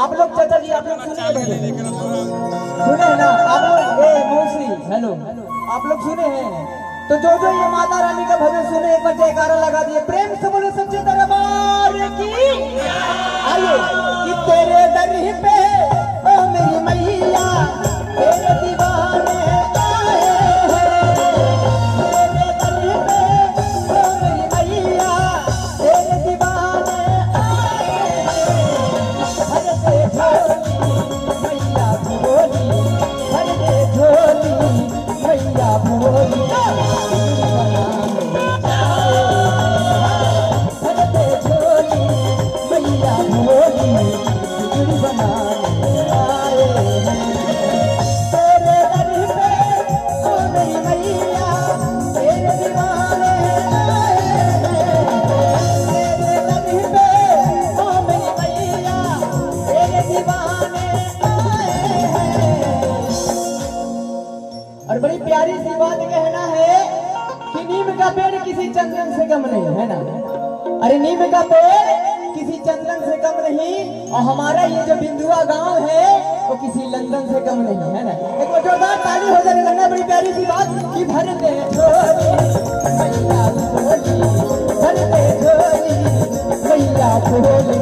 आप लोग चाचा जी आप लोग सुने हैं ना आप लोग? मौसी हेलो, आप लोग सुने हैं? तो जो ये माता रानी का भजन सुने एक बार जयकारा लगा दिए, प्रेम से बोले सच्चे दरबार की। आइए कि तेरे दर पे ओ मेरी मैया तेरे दीवाने आए हैं, तेरे दर पे ओ मेरी मैया तेरे दीवाने आए हैं। भर दे झोली मैया भोली, भर दे झोली मैया भोली, और बड़ी प्यारी सी बात कहना है कि नीम का पेड़ किसी चंदन से कम नहीं है ना। अरे नीम का पेड़ किसी चंदन से कम नहीं, और हमारा ये जो बिंदुआ गांव है वो किसी लंदन से कम नहीं है ना। एक बार जोरदार ताली हो जाने लगना। बड़ी प्यारी सी बात कि भर दे झोली मैया भोली, भर दे झोली मैया भोली।